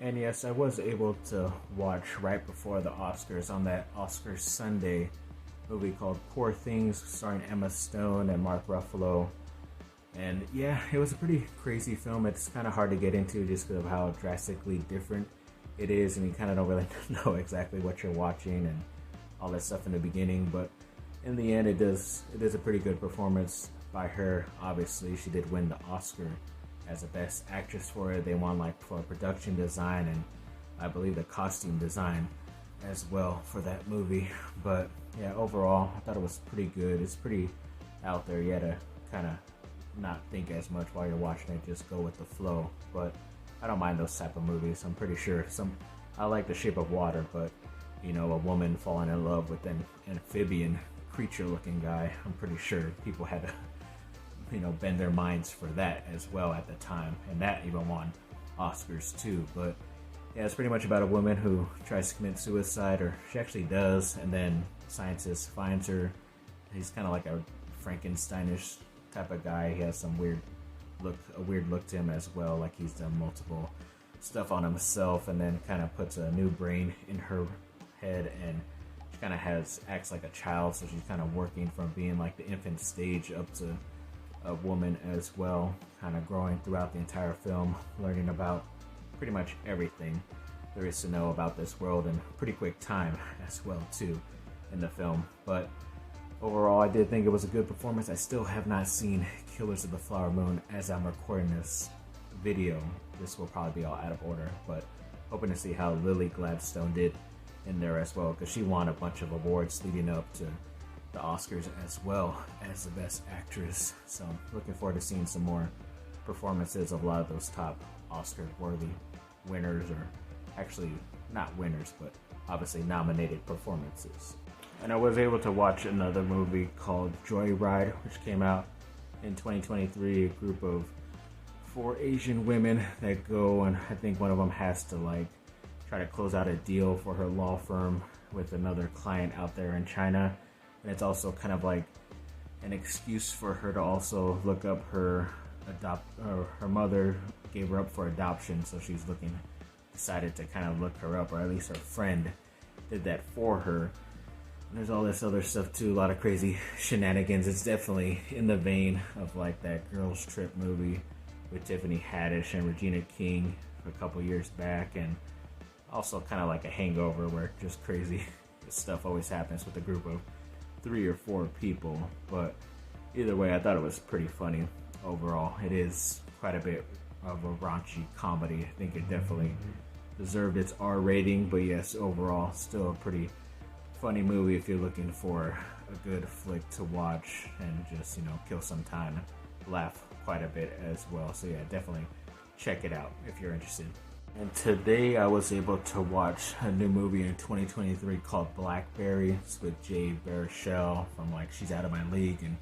And yes, I was able to watch right before the Oscars on that Oscars Sunday movie called Poor Things, starring Emma Stone and Mark Ruffalo. And yeah, it was a pretty crazy film. It's kind of hard to get into just because of how drastically different it is, and you kind of don't really know exactly what you're watching and all that stuff in the beginning. But in the end, it is a pretty good performance by her. Obviously, she did win the Oscar as a best actress for it. They won like for production design and I believe the costume design as well for that movie. But yeah, overall, I thought it was pretty good. It's pretty out there. You had to kind of not think as much while you're watching it, just go with the flow. But I don't mind those type of movies. I'm pretty sure I like The Shape of Water, but you know, a woman falling in love with an amphibian creature looking guy, I'm pretty sure people had to, you know, bend their minds for that as well at the time, and that even won Oscars too. But yeah, it's pretty much about a woman who tries to commit suicide, or she actually does, and then scientist finds her. He's kind of like a Frankensteinish type of guy. He has some a weird look to him as well, like he's done multiple stuff on himself, and then kind of puts a new brain in her head, and she kind of acts like a child, so she's kind of working from being like the infant stage up to a woman as well, kind of growing throughout the entire film, learning about pretty much everything there is to know about this world in pretty quick time as well too in the film. But overall, I did think it was a good performance. I still have not seen Killers of the Flower Moon as I'm recording this video. This will probably be all out of order, but hoping to see how Lily Gladstone did in there as well, because she won a bunch of awards leading up to the Oscars as well as the Best Actress. So looking forward to seeing some more performances of a lot of those top Oscar-worthy winners, or actually not winners, but obviously nominated performances. And I was able to watch another movie called Joyride, which came out in 2023. A group of 4 Asian women that go, and I think one of them has to like try to close out a deal for her law firm with another client out there in China. And it's also kind of like an excuse for her to also look up her mother gave her up for adoption, so she's decided to kind of look her up, or at least her friend did that for her. And there's all this other stuff too, a lot of crazy shenanigans. It's definitely in the vein of like that Girls Trip movie with Tiffany Haddish and Regina King a couple years back, and also kind of like a Hangover, where just crazy stuff always happens with a group of 3 or 4 people. But either way, I thought it was pretty funny overall. It is quite a bit of a raunchy comedy. I think it definitely deserved its R rating, but yes, overall still a pretty funny movie if you're looking for a good flick to watch and just, you know, kill some time and laugh quite a bit as well. So yeah, definitely check it out if you're interested. And today I was able to watch a new movie in 2023 called Blackberry. It's with Jay Baruchel from like She's Out of My League and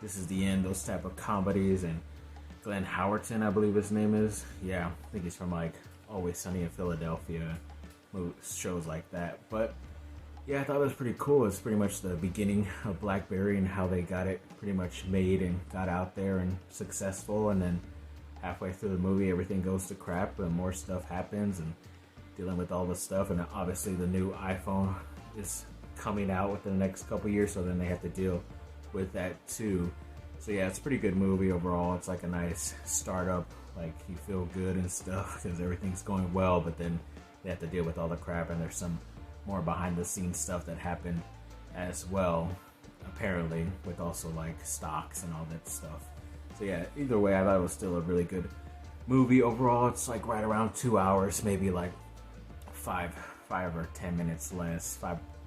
This Is the End, those type of comedies. And Glenn Howerton, I believe his name is. Yeah, I think he's from like Always Sunny in Philadelphia, shows like that. But yeah, I thought it was pretty cool. It's pretty much the beginning of Blackberry and how they got it pretty much made and got out there and successful. And then halfway through the movie, everything goes to crap and more stuff happens, and dealing with all this stuff. And obviously the new iPhone is coming out within the next couple years, so then they have to deal with that too. So yeah, it's a pretty good movie overall. It's like a nice startup, like you feel good and stuff because everything's going well, but then they have to deal with all the crap, and there's some more behind the scenes stuff that happened as well, apparently, with also like stocks and all that stuff. So yeah, either way, I thought it was still a really good movie overall. It's like right around 2 hours, maybe like 5 or 10 minutes less.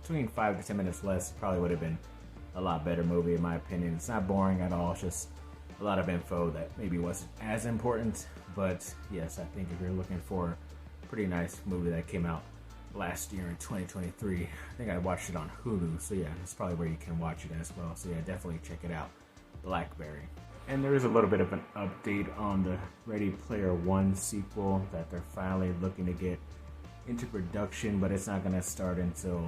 Between 5 to 10 minutes less, probably would have been a lot better movie in my opinion. It's not boring at all. It's just a lot of info that maybe wasn't as important. But yes, I think if you're looking for a pretty nice movie that came out last year in 2023, I think I watched it on Hulu. So yeah, that's probably where you can watch it as well. So yeah, definitely check it out, Blackberry. And there is a little bit of an update on the Ready Player One sequel that they're finally looking to get into production, but it's not going to start until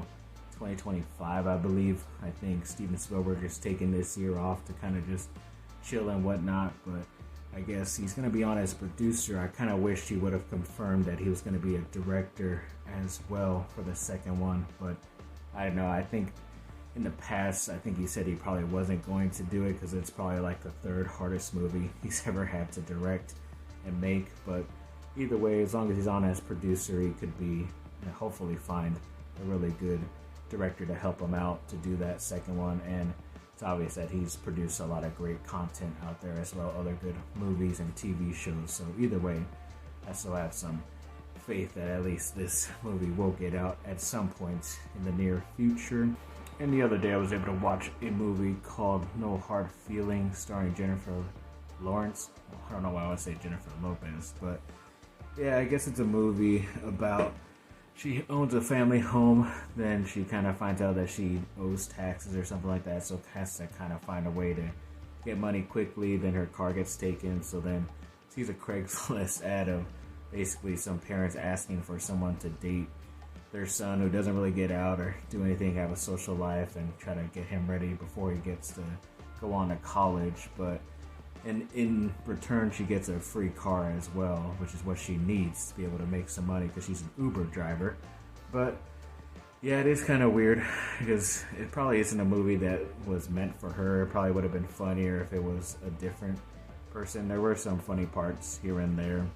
2025, I believe. I think Steven Spielberg is taking this year off to kind of just chill and whatnot, but I guess he's going to be on as producer. I kind of wished he would have confirmed that he was going to be a director as well for the second one, but I don't know. I think in the past, I think he said he probably wasn't going to do it because it's probably like the third hardest movie he's ever had to direct and make. But either way, as long as he's on as producer, he could be, hopefully find a really good director to help him out to do that second one. And it's obvious that he's produced a lot of great content out there as well, other good movies and TV shows. So either way, I still have some faith that at least this movie will get out at some point in the near future. And the other day I was able to watch a movie called No Hard Feelings starring Jennifer Lawrence. I don't know why I would say Jennifer Lopez, but yeah, I guess it's a movie about she owns a family home, then she kind of finds out that she owes taxes or something like that, so has to kind of find a way to get money quickly. Then her car gets taken, so then sees a Craigslist ad of basically some parents asking for someone to date their son who doesn't really get out or do anything, have a social life, and try to get him ready before he gets to go on to college. But in return, she gets a free car as well, which is what she needs to be able to make some money because she's an Uber driver. But yeah, it is kind of weird because it probably isn't a movie that was meant for her. It probably would have been funnier if it was a different person. There were some funny parts here and there.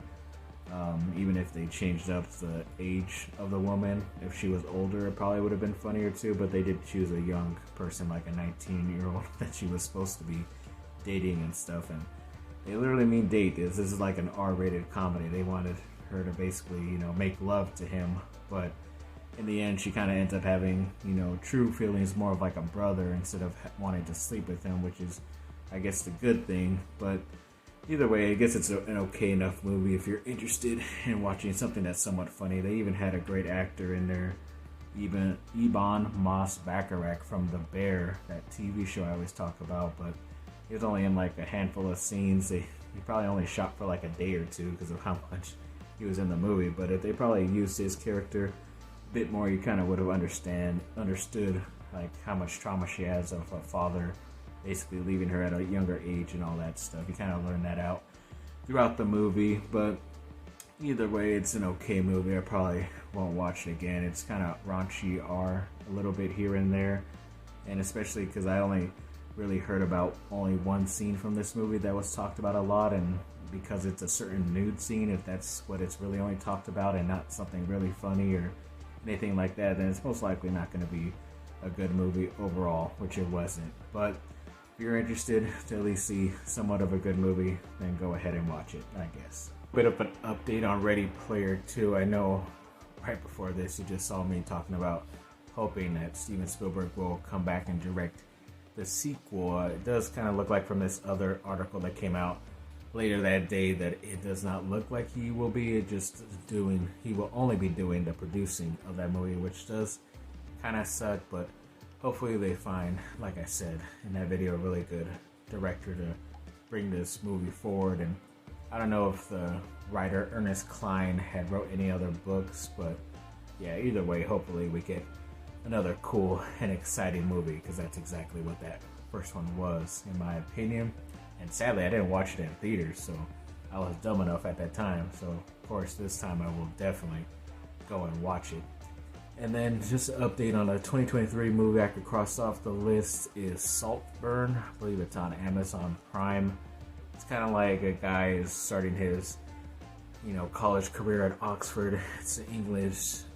Even if they changed up the age of the woman, if she was older, it probably would have been funnier too. But they did choose a young person, like a 19-year-old that she was supposed to be dating and stuff. And they literally mean date. This is like an R-rated comedy. They wanted her to basically, make love to him. But in the end, she kind of ends up having, true feelings, more of like a brother instead of wanting to sleep with him, which is, I guess, the good thing. But either way, I guess it's an okay enough movie if you're interested in watching something that's somewhat funny. They even had a great actor in there, Ebon Moss-Bachrach from The Bear, that TV show I always talk about, but he was only in like a handful of scenes. He probably only shot for like a day or two because of how much he was in the movie. But if they probably used his character a bit more, you kind of would have understood like how much trauma she has of a father basically leaving her at a younger age and all that stuff. You kind of learn that out throughout the movie. But either way, it's an okay movie. I probably won't watch it again. It's kind of raunchy a little bit here and there, and especially because I only really heard about only one scene from this movie that was talked about a lot, and because it's a certain nude scene, if that's what it's really only talked about and not something really funny or anything like that, then it's most likely not going to be a good movie overall, which it wasn't. But if you're interested to at least see somewhat of a good movie, then go ahead and watch it, I guess. Bit of an update on Ready Player 2. I know right before this you just saw me talking about hoping that Steven Spielberg will come back and direct the sequel. It does kind of look like from this other article that came out later that day that it does not look like he will be. He will only be doing the producing of that movie, which does kind of suck, but hopefully they find, like I said in that video, a really good director to bring this movie forward. And I don't know if the writer Ernest Cline had wrote any other books, but yeah, either way, hopefully we get another cool and exciting movie, because that's exactly what that first one was, in my opinion. And sadly, I didn't watch it in theaters, so I was dumb enough at that time. So, of course, this time I will definitely go and watch it. And then just an update on a 2023 movie I could cross off the list is Saltburn. I believe it's on Amazon Prime. It's kind of like a guy is starting his, college career at Oxford. It's an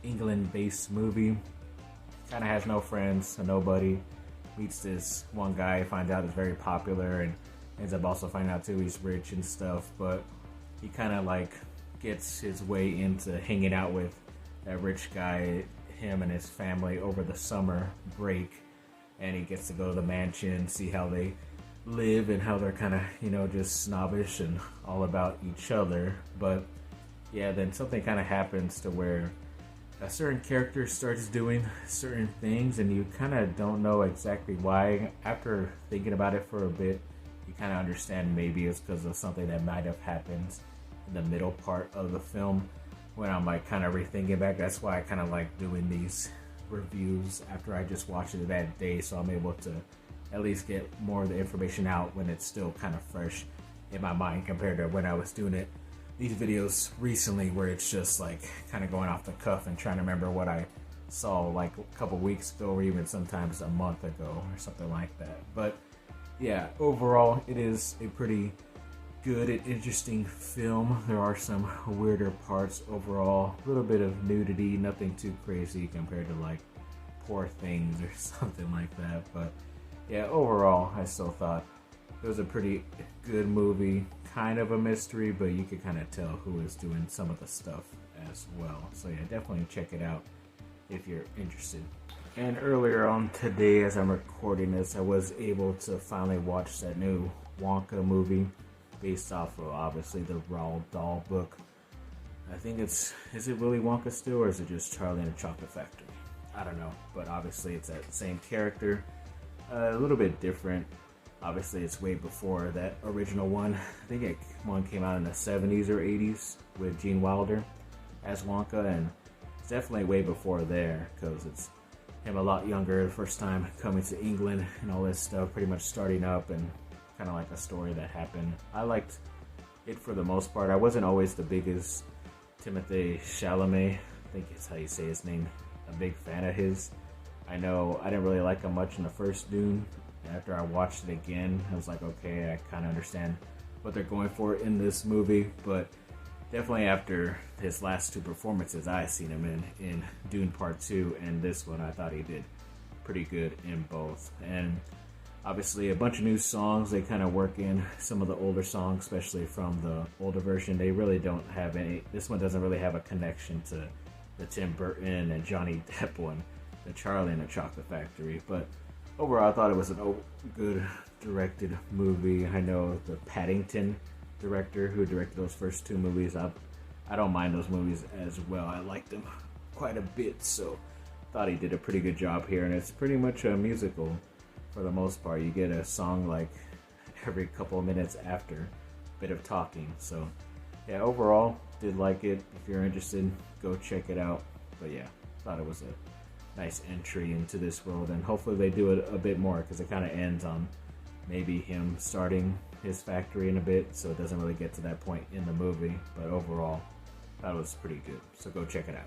England-based movie. Kind of has no friends, a nobody. Meets this one guy, finds out he's very popular, and ends up also finding out too he's rich and stuff. But he kind of like gets his way into hanging out with that rich guy, him and his family, over the summer break. And he gets to go to the mansion, see how they live and how they're kind of, just snobbish and all about each other. But yeah, then something kind of happens to where a certain character starts doing certain things, and you kind of don't know exactly why. After thinking about it for a bit, you kind of understand maybe it's because of something that might have happened in the middle part of the film. When I'm like kind of rethinking back, that's why I kind of like doing these reviews after I just watched it that day, so I'm able to at least get more of the information out when it's still kind of fresh in my mind compared to when I was doing these videos recently, where it's just like kind of going off the cuff and trying to remember what I saw like a couple weeks ago, or even sometimes a month ago or something like that. But yeah, overall it is a pretty good and interesting film. There are some weirder parts overall, a little bit of nudity, nothing too crazy compared to like Poor Things or something like that. But yeah, overall I still thought it was a pretty good movie. Kind of a mystery, but you could kind of tell who is doing some of the stuff as well. So yeah, definitely check it out if you're interested. And earlier on today, as I'm recording this, I was able to finally watch that new Wonka movie based off of obviously the Roald Dahl book. I think is it Willy Wonka still, or is it just Charlie and the Chocolate Factory? I don't know, but obviously it's that same character, a little bit different. Obviously, it's way before that original one. I think one came out in the 70s or 80s with Gene Wilder as Wonka, and it's definitely way before there, because it's him a lot younger, the first time coming to England and all this stuff, pretty much starting up, and kind of like a story that happened. I liked it for the most part. I wasn't always the biggest Timothée Chalamet, I think it's how you say his name, a big fan of his. I know I didn't really like him much in the first Dune. After I watched it again, I was like, okay, I kind of understand what they're going for in this movie, but definitely after his last two performances I seen him in Dune Part 2 and this one, I thought he did pretty good in both. And obviously a bunch of new songs, they kind of work in some of the older songs, especially from the older version. They really don't have any, this one doesn't really have a connection to the Tim Burton and Johnny Depp one, the Charlie and the Chocolate Factory, but overall, I thought it was a good directed movie. I know the Paddington director who directed those first two movies, I don't mind those movies as well. I liked them quite a bit, so thought he did a pretty good job here. And it's pretty much a musical for the most part. You get a song like every couple of minutes after a bit of talking. So yeah, overall, did like it. If you're interested, go check it out. But yeah, thought it was a nice entry into this world, and hopefully they do it a bit more, because it kind of ends on maybe him starting his factory in a bit, so it doesn't really get to that point in the movie. But overall, that was pretty good, so go check it out.